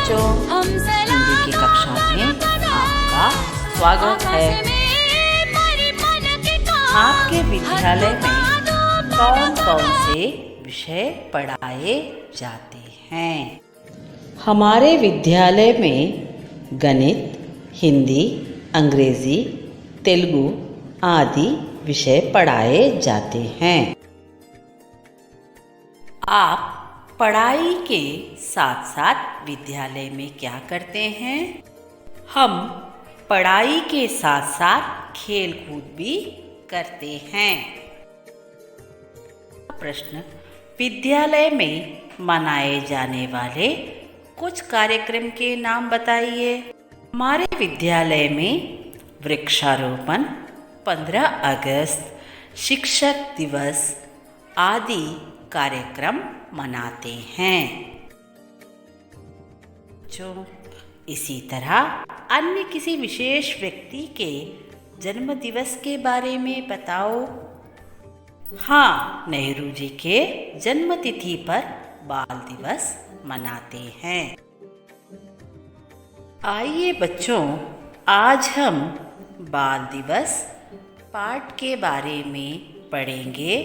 बच्चों, हिंदी की कक्षा में आपका स्वागत है। आपके विद्यालय में कौन कौन से विषय पढ़ाए जाते हैं? हमारे विद्यालय में गणित, हिंदी, अंग्रेजी, तेलुगु आदि विषय पढ़ाए जाते हैं। आप पढ़ाई के साथ साथ विद्यालय में क्या करते हैं? हम पढ़ाई के साथ साथ खेल कूद भी करते हैं। प्रश्न, विद्यालय में मनाए जाने वाले कुछ कार्यक्रम के नाम बताइए। हमारे विद्यालय में वृक्षारोपण, 15 अगस्त, शिक्षक दिवस आदि कार्यक्रम मनाते हैं। जो इसी तरह अन्य किसी विशेष व्यक्ति के जन्म दिवस के बारे में बताओ। हाँ, नेहरू जी के जन्म तिथि पर बाल दिवस मनाते हैं। आइए बच्चों, आज हम बाल दिवस पाठ के बारे में पढ़ेंगे।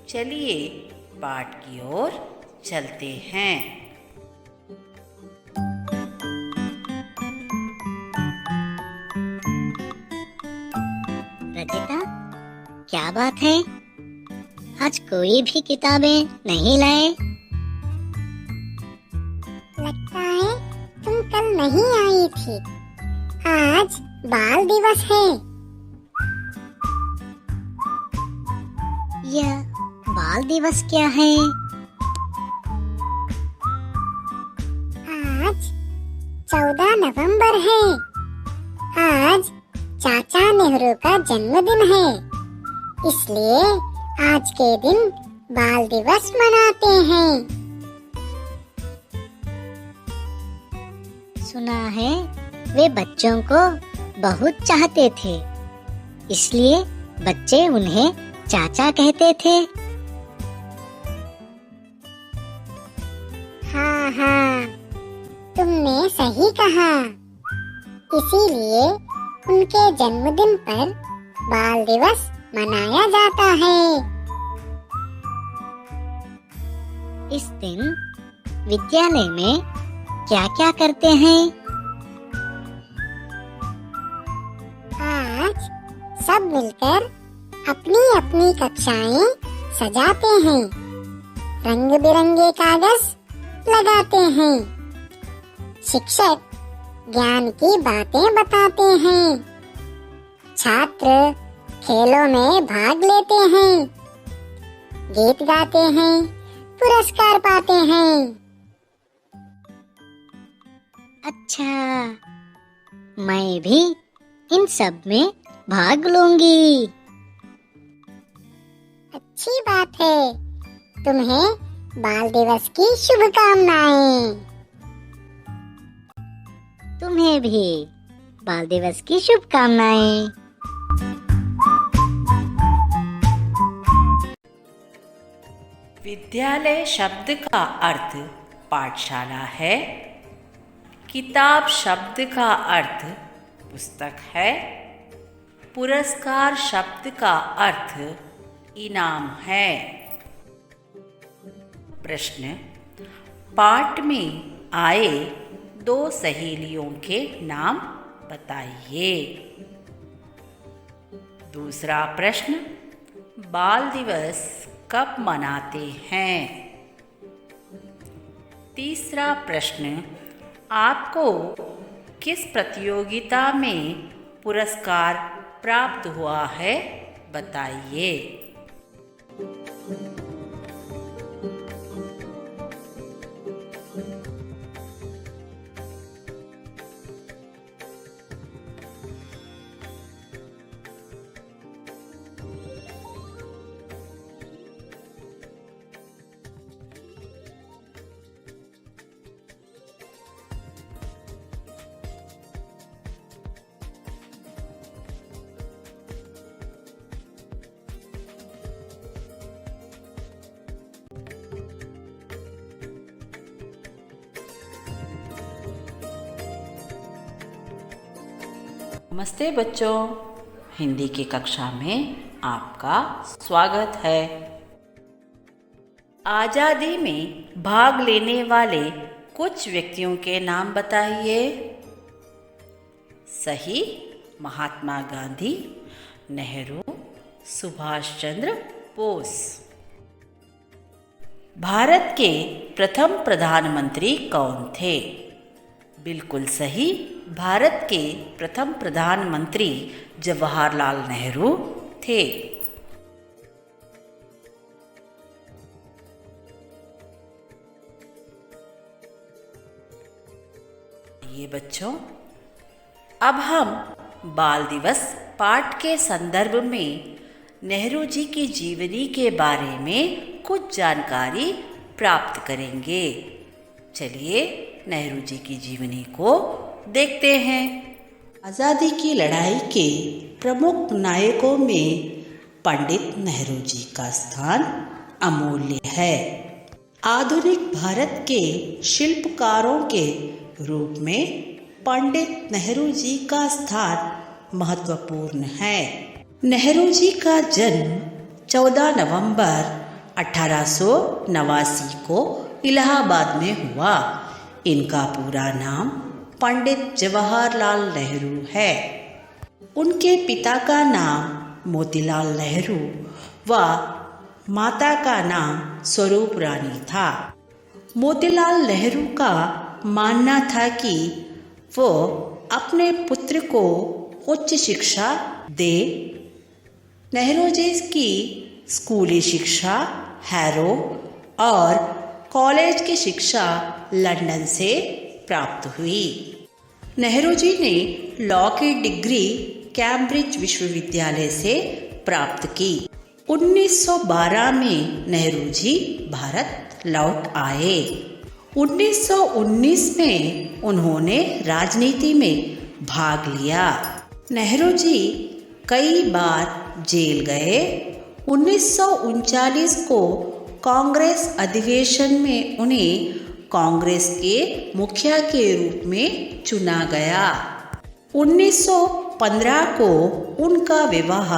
चलिए पाठ की ओर चलते हैं। रचिता, क्या बात है? आज कोई भी किताबें नहीं लाए? लगता है तुम कल नहीं आई थी। आज बाल दिवस है। यह बाल दिवस क्या है? आज 14 नवंबर है। आज चाचा नेहरू का जन्मदिन है, इसलिए आज के दिन बाल दिवस मनाते हैं। सुना है वे बच्चों को बहुत चाहते थे, इसलिए बच्चे उन्हें चाचा कहते थे। हाँ हाँ, तुमने सही कहा। इसीलिए उनके जन्मदिन पर बाल दिवस मनाया जाता है। इस दिन विद्यालय में क्या क्या करते हैं? आज सब मिलकर अपनी अपनी कक्षाएं सजाते हैं, रंग बिरंगे कागज लगाते हैं। शिक्षक ज्ञान की बातें बताते हैं। छात्र खेलों में भाग लेते हैं, गीत गाते हैं, पुरस्कार पाते हैं। अच्छा, मैं भी इन सब में भाग लूंगी। अच्छी बात है। तुम्हें बाल दिवस की शुभकामनाएं। तुम्हें भी बाल दिवस की शुभकामनाएं। विद्यालय शब्द का अर्थ पाठशाला है। किताब शब्द का अर्थ पुस्तक है। पुरस्कार शब्द का अर्थ इनाम है। प्रश्न, पाठ में आए 2 सहेलियों के नाम बताइए। दूसरा प्रश्न, बाल दिवस कब मनाते हैं? तीसरा प्रश्न, आपको किस प्रतियोगिता में पुरस्कार प्राप्त हुआ है, बताइए। नमस्ते बच्चों, हिंदी की कक्षा में आपका स्वागत है। आज़ादी में भाग लेने वाले कुछ व्यक्तियों के नाम बताइए। सही, महात्मा गांधी, नेहरू, सुभाष चंद्र बोस। भारत के प्रथम प्रधानमंत्री कौन थे? बिल्कुल सही, भारत के प्रथम प्रधानमंत्री जवाहरलाल नेहरू थे। ये बच्चों, अब हम बाल दिवस पाठ के संदर्भ में नेहरू जी की जीवनी के बारे में कुछ जानकारी प्राप्त करेंगे। चलिए नेहरू जी की जीवनी को देखते हैं। आज़ादी की लड़ाई के प्रमुख नायकों में पंडित नेहरू जी का स्थान अमूल्य है। आधुनिक भारत के शिल्पकारों के रूप में पंडित नेहरू जी का स्थान महत्वपूर्ण है। नेहरू जी का जन्म 14 नवंबर 1889 को इलाहाबाद में हुआ। इनका पूरा नाम पंडित जवाहरलाल नेहरू है। उनके पिता का नाम मोतीलाल नेहरू व माता का नाम स्वरूप रानी था। मोतीलाल नेहरू का मानना था कि वो अपने पुत्र को उच्च शिक्षा दे। नेहरू जी की स्कूली शिक्षा हैरो और कॉलेज की शिक्षा लंदन से प्राप्त हुई। नेहरू जी ने लॉ की डिग्री कैम्ब्रिज विश्वविद्यालय से प्राप्त की। 1912 में नेहरू जी भारत लौट आए। 1919 में उन्होंने राजनीति में भाग लिया। नेहरू जी कई बार जेल गए। 1939 को कांग्रेस अधिवेशन में उन्हें कांग्रेस के मुखिया के रूप में चुना गया। 1915 को उनका विवाह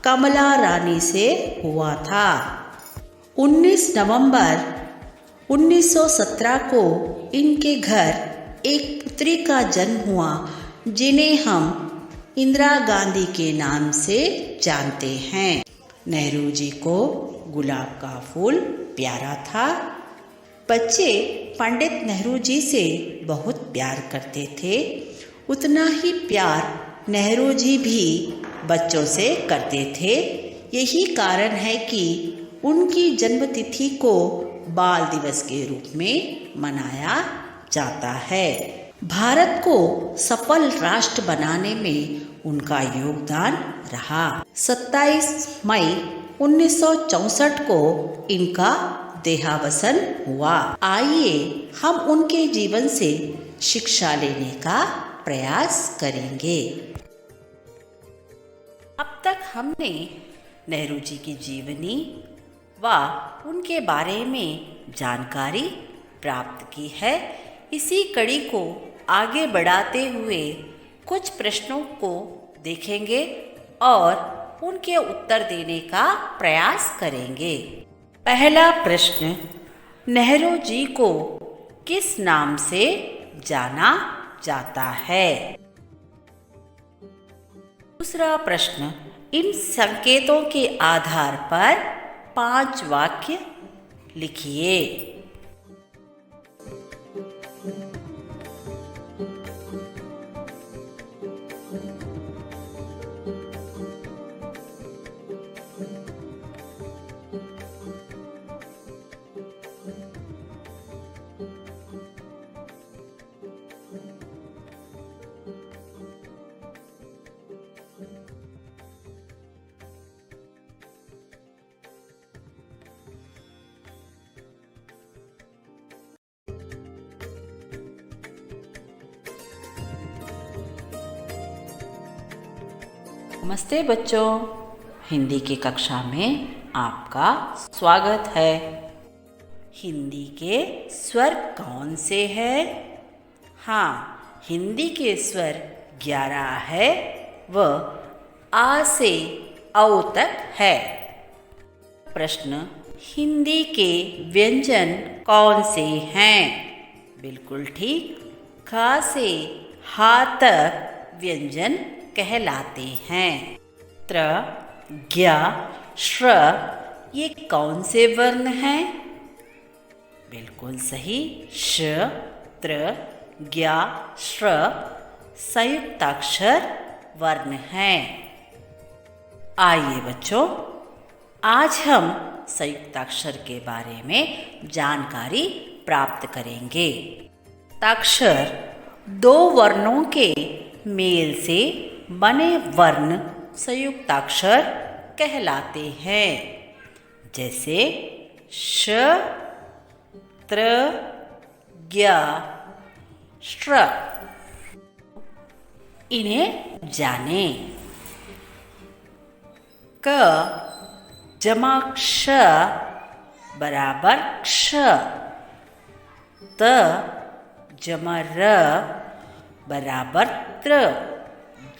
कमला रानी से हुआ था। 19 नवंबर 1917 को इनके घर एक पुत्री का जन्म हुआ, जिन्हें हम इंदिरा गांधी के नाम से जानते हैं। नेहरू जी को गुलाब का फूल प्यारा था। बच्चे पंडित नेहरू जी से बहुत प्यार करते थे। उतना ही प्यार नेहरू जी भी बच्चों से करते थे। यही कारण है कि उनकी जन्मतिथि को बाल दिवस के रूप में मनाया जाता है। भारत को सफल राष्ट्र बनाने में उनका योगदान रहा। 27 मई 1964 को इनका देहावसान हुआ। आइए हम उनके जीवन से शिक्षा लेने का प्रयास करेंगे। अब तक हमने नेहरू जी की जीवनी व उनके बारे में जानकारी प्राप्त की है। इसी कड़ी को आगे बढ़ाते हुए कुछ प्रश्नों को देखेंगे और उनके उत्तर देने का प्रयास करेंगे। पहला प्रश्न, नेहरू जी को किस नाम से जाना जाता है? दूसरा प्रश्न, इन संकेतों के आधार पर 5 वाक्य लिखिए। नमस्ते बच्चों, हिंदी की कक्षा में आपका स्वागत है। हिंदी के स्वर कौन से हैं? हाँ, हिंदी के स्वर 11 है वह आ से औ तक है। प्रश्न, हिंदी के व्यंजन कौन से हैं? बिल्कुल ठीक, खा से हा तक व्यंजन कहलाते हैं। त्र, ज्ञ, श्र ये कौन से वर्ण हैं? बिल्कुल सही, श, त्र, ज्ञ, श्र संयुक्ताक्षर वर्ण हैं। आइए बच्चों, आज हम संयुक्ताक्षर के बारे में जानकारी प्राप्त करेंगे। संयुक्ताक्षर दो वर्णों के मेल से बने वर्ण संयुक्ताक्षर कहलाते हैं। जैसे श, त्र, ज्ञ, श्र। इन्हें जानें। क जमा क्ष बराबर क्ष, त जमा र बराबर त्र,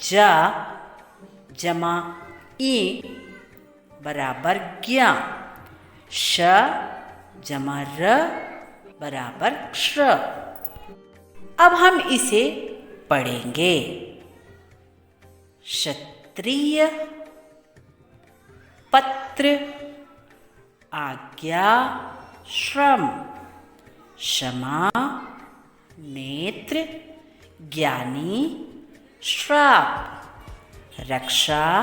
ज जमा ई बराबर ज्ञ, श जमा र बराबर क्ष। अब हम इसे पढ़ेंगे। क्षत्रिय, पत्र, आज्ञा, श्रम, क्षमा, नेत्र, ज्ञानी, श्राप, रक्षा,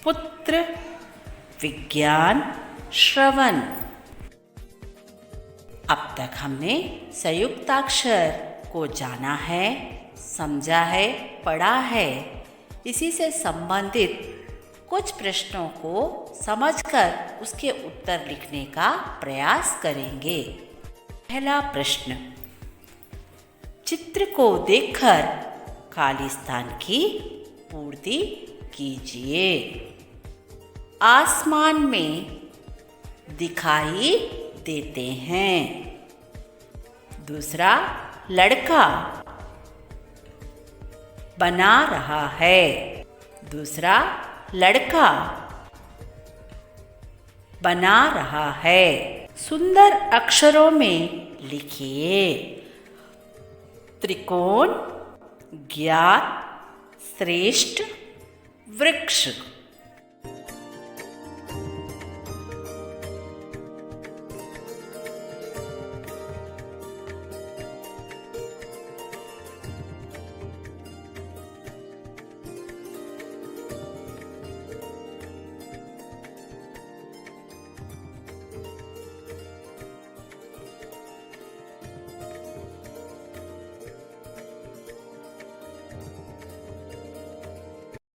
पुत्र, विज्ञान, श्रवण। अब तक हमने संयुक्ताक्षर को जाना है, समझा है, पढ़ा है। इसी से संबंधित कुछ प्रश्नों को समझकर उसके उत्तर लिखने का प्रयास करेंगे। पहला प्रश्न, चित्र को देखकर खाली स्थान की पूर्ति कीजिए। आसमान में दिखाई देते हैं। दूसरा, लड़का बना रहा है। दूसरा, लड़का बना रहा है। सुंदर अक्षरों में लिखिए। त्रिकोण, ज्ञात, श्रेष्ठ, वृक्ष।